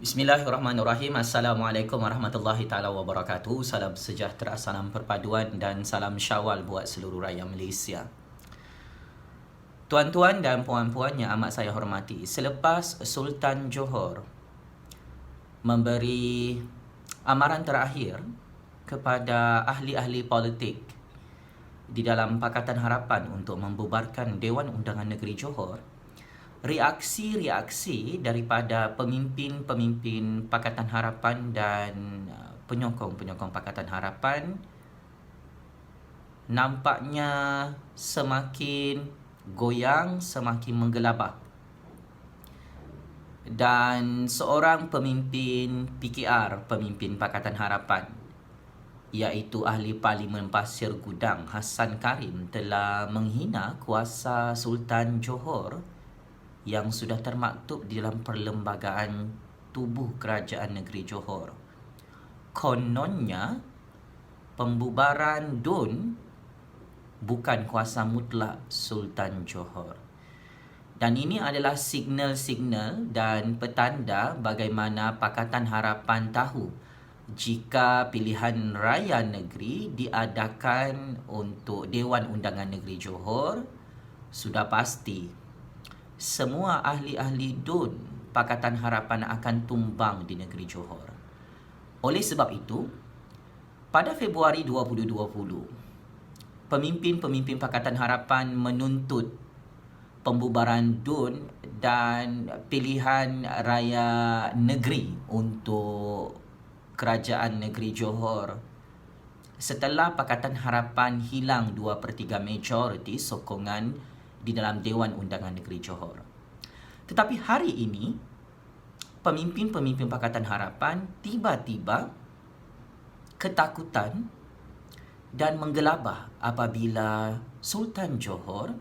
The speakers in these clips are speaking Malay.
Bismillahirrahmanirrahim. Assalamualaikum warahmatullahi taala wabarakatuh. Salam sejahtera, salam perpaduan dan salam Syawal buat seluruh rakyat Malaysia. Tuan-tuan dan puan-puan yang amat saya hormati, selepas Sultan Johor memberi amaran terakhir kepada ahli-ahli politik di dalam Pakatan Harapan untuk membubarkan Dewan Undangan Negeri Johor, reaksi-reaksi daripada pemimpin-pemimpin Pakatan Harapan dan penyokong-penyokong Pakatan Harapan nampaknya semakin goyang, semakin menggelabah. Dan seorang pemimpin PKR, pemimpin Pakatan Harapan, iaitu Ahli Parlimen Pasir Gudang Hassan Karim, telah menghina kuasa Sultan Johor yang sudah termaktub di dalam perlembagaan tubuh Kerajaan Negeri Johor. Kononnya, pembubaran DUN bukan kuasa mutlak Sultan Johor. Dan ini adalah signal-signal dan petanda bagaimana Pakatan Harapan tahu jika pilihan raya negeri diadakan untuk Dewan Undangan Negeri Johor, sudah pasti semua ahli-ahli DUN Pakatan Harapan akan tumbang di negeri Johor. Oleh sebab itu, pada Februari 2020, pemimpin-pemimpin Pakatan Harapan menuntut pembubaran DUN dan pilihan raya negeri untuk Kerajaan Negeri Johor setelah Pakatan Harapan hilang 2/3 majoriti sokongan di dalam Dewan Undangan Negeri Johor. Tetapi hari ini, pemimpin-pemimpin Pakatan Harapan tiba-tiba ketakutan dan menggelabah apabila Sultan Johor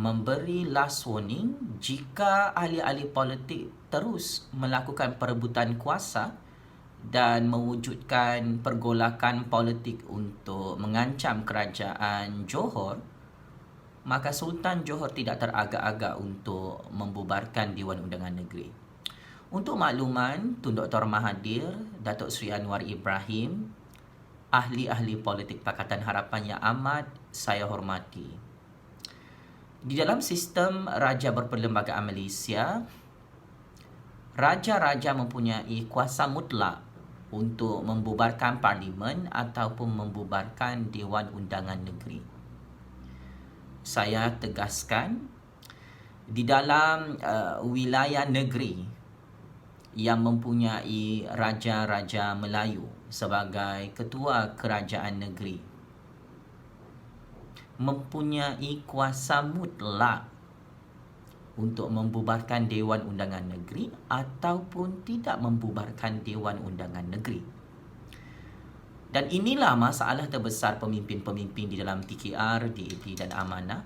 memberi last warning jika ahli-ahli politik terus melakukan perebutan kuasa dan mewujudkan pergolakan politik untuk mengancam kerajaan Johor, maka Sultan Johor tidak teragak-agak untuk membubarkan Dewan Undangan Negeri. Untuk makluman, Tun Dr. Mahathir, Datuk Seri Anwar Ibrahim, ahli-ahli politik Pakatan Harapan yang amat saya hormati. Di dalam sistem Raja Berperlembagaan Malaysia, raja-raja mempunyai kuasa mutlak untuk membubarkan parlimen ataupun membubarkan Dewan Undangan Negeri. Saya tegaskan, di dalam wilayah negeri yang mempunyai raja-raja Melayu sebagai ketua kerajaan negeri, mempunyai kuasa mutlak untuk membubarkan Dewan Undangan Negeri ataupun tidak membubarkan Dewan Undangan Negeri. Dan inilah masalah terbesar pemimpin-pemimpin di dalam TKR, DAP dan Amanah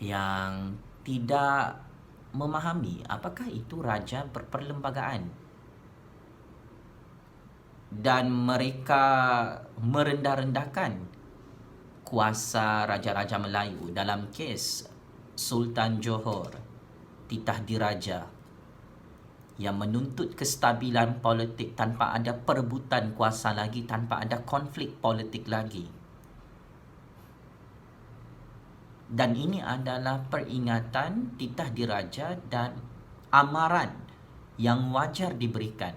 yang tidak memahami apakah itu raja berperlembagaan. Dan mereka merendah-rendahkan kuasa raja-raja Melayu dalam kes Sultan Johor, titah diraja, yang menuntut kestabilan politik tanpa ada perebutan kuasa lagi, tanpa ada konflik politik lagi. Dan ini adalah peringatan, titah diraja dan amaran yang wajar diberikan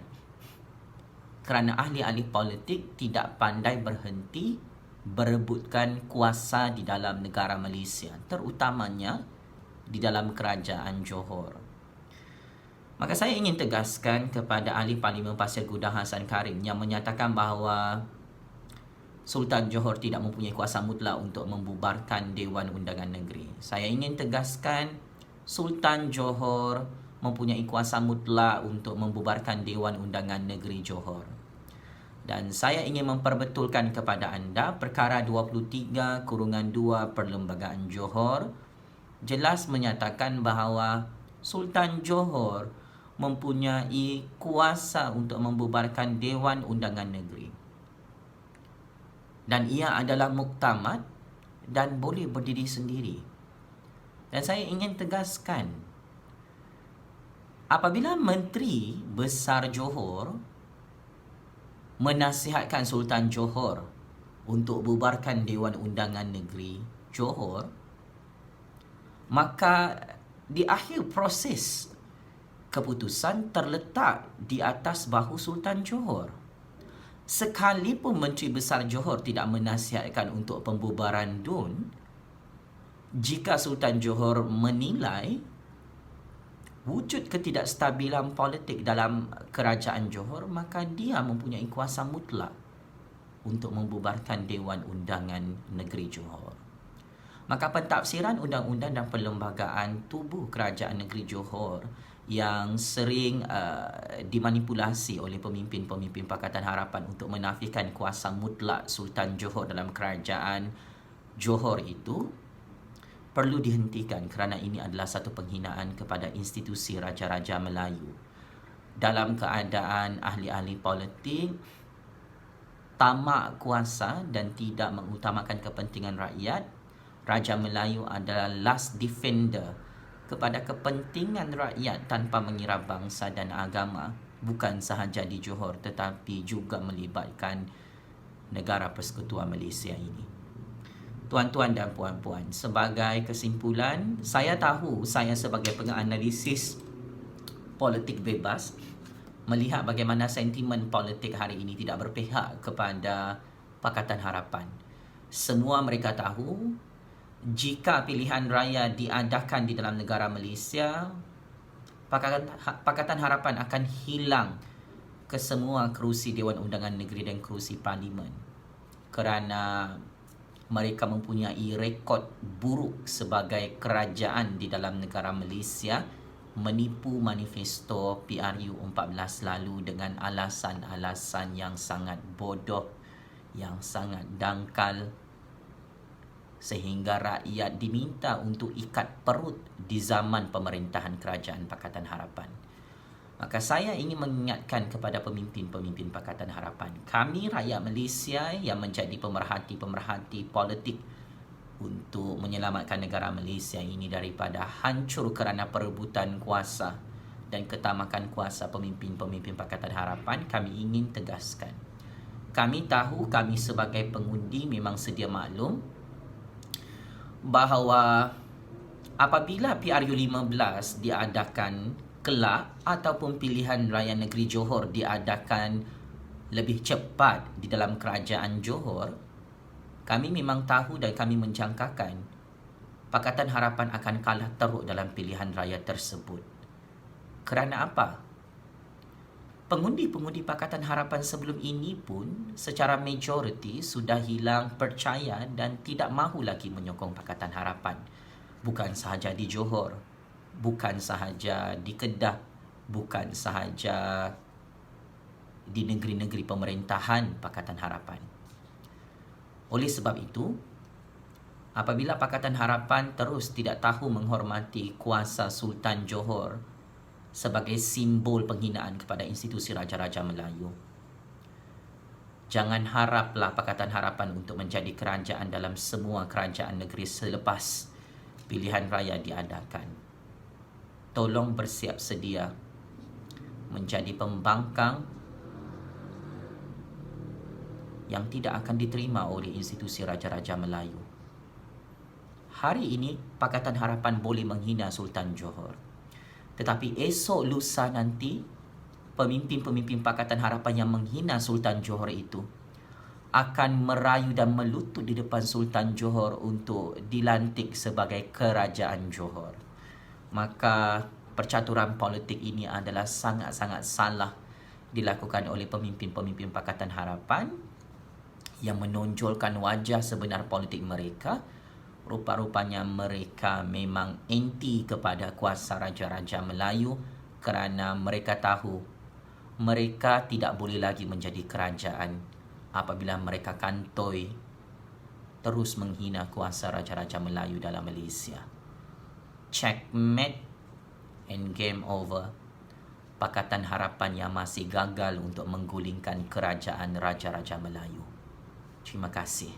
kerana ahli-ahli politik tidak pandai berhenti berebutkan kuasa di dalam negara Malaysia, terutamanya di dalam kerajaan Johor. Maka saya ingin tegaskan kepada Ahli Parlimen Pasir Gudang Hassan Karim yang menyatakan bahawa Sultan Johor tidak mempunyai kuasa mutlak untuk membubarkan Dewan Undangan Negeri. Saya ingin tegaskan, Sultan Johor mempunyai kuasa mutlak untuk membubarkan Dewan Undangan Negeri Johor. Dan saya ingin memperbetulkan kepada anda, perkara 23/2 Perlembagaan Johor jelas menyatakan bahawa Sultan Johor mempunyai kuasa untuk membubarkan Dewan Undangan Negeri. Dan ia adalah muktamad dan boleh berdiri sendiri. Dan saya ingin tegaskan, Apabila Menteri Besar Johor menasihatkan Sultan Johor untuk bubarkan Dewan Undangan Negeri Johor, maka di akhir proses keputusan terletak di atas bahu Sultan Johor. Sekalipun Menteri Besar Johor tidak menasihatkan untuk pembubaran DUN, jika Sultan Johor menilai wujud ketidakstabilan politik dalam kerajaan Johor, maka dia mempunyai kuasa mutlak untuk membubarkan Dewan Undangan Negeri Johor. Maka pentafsiran undang-undang dan perlembagaan tubuh kerajaan negeri Johor yang sering dimanipulasi oleh pemimpin-pemimpin Pakatan Harapan untuk menafikan kuasa mutlak Sultan Johor dalam kerajaan Johor itu perlu dihentikan kerana ini adalah satu penghinaan kepada institusi Raja-Raja Melayu. Dalam keadaan ahli-ahli politik tamak kuasa dan tidak mengutamakan kepentingan rakyat, Raja Melayu adalah last defender kepada kepentingan rakyat tanpa mengira bangsa dan agama, bukan sahaja di Johor tetapi juga melibatkan negara Persekutuan Malaysia ini. Tuan-tuan dan puan-puan, sebagai kesimpulan, saya tahu saya sebagai penganalisis politik bebas melihat bagaimana sentimen politik hari ini tidak berpihak kepada Pakatan Harapan. Semua mereka tahu jika pilihan raya diadakan di dalam negara Malaysia, Pakatan Harapan akan hilang ke semua kerusi Dewan Undangan Negeri dan kerusi Parlimen kerana mereka mempunyai rekod buruk sebagai kerajaan di dalam negara Malaysia, menipu manifesto PRU 14 lalu dengan alasan-alasan yang sangat bodoh, yang sangat dangkal, sehingga rakyat diminta untuk ikat perut di zaman pemerintahan kerajaan Pakatan Harapan. Maka saya ingin mengingatkan kepada pemimpin-pemimpin Pakatan Harapan, kami rakyat Malaysia yang menjadi pemerhati-pemerhati politik untuk menyelamatkan negara Malaysia ini daripada hancur kerana perebutan kuasa dan ketamakan kuasa pemimpin-pemimpin Pakatan Harapan, kami ingin tegaskan. Kami tahu kami sebagai pengundi memang sedia maklum bahawa apabila PRU 15 diadakan kelak ataupun pilihan raya negeri Johor diadakan lebih cepat di dalam kerajaan Johor, kami memang tahu dan kami menjangkakan Pakatan Harapan akan kalah teruk dalam pilihan raya tersebut. Kerana apa? Pengundi-pengundi Pakatan Harapan sebelum ini pun secara majoriti sudah hilang percaya dan tidak mahu lagi menyokong Pakatan Harapan. Bukan sahaja di Johor, bukan sahaja di Kedah, bukan sahaja di negeri-negeri pemerintahan Pakatan Harapan. Oleh sebab itu, apabila Pakatan Harapan terus tidak tahu menghormati kuasa Sultan Johor sebagai simbol penghinaan kepada institusi Raja-Raja Melayu, jangan haraplah Pakatan Harapan untuk menjadi kerajaan dalam semua kerajaan negeri selepas pilihan raya diadakan. Tolong bersiap sedia menjadi pembangkang yang tidak akan diterima oleh institusi Raja-Raja Melayu. Hari ini Pakatan Harapan boleh menghina Sultan Johor, tetapi esok lusa nanti pemimpin-pemimpin Pakatan Harapan yang menghina Sultan Johor itu akan merayu dan melutut di depan Sultan Johor untuk dilantik sebagai kerajaan Johor. Maka percaturan politik ini adalah sangat-sangat salah dilakukan oleh pemimpin-pemimpin Pakatan Harapan yang menonjolkan wajah sebenar politik mereka. Rupa-rupanya mereka memang anti kepada kuasa Raja-Raja Melayu kerana mereka tahu mereka tidak boleh lagi menjadi kerajaan apabila mereka kantoi terus menghina kuasa Raja-Raja Melayu dalam Malaysia. Checkmate and game over. Pakatan Harapan yang masih gagal untuk menggulingkan kerajaan Raja-Raja Melayu. Terima kasih.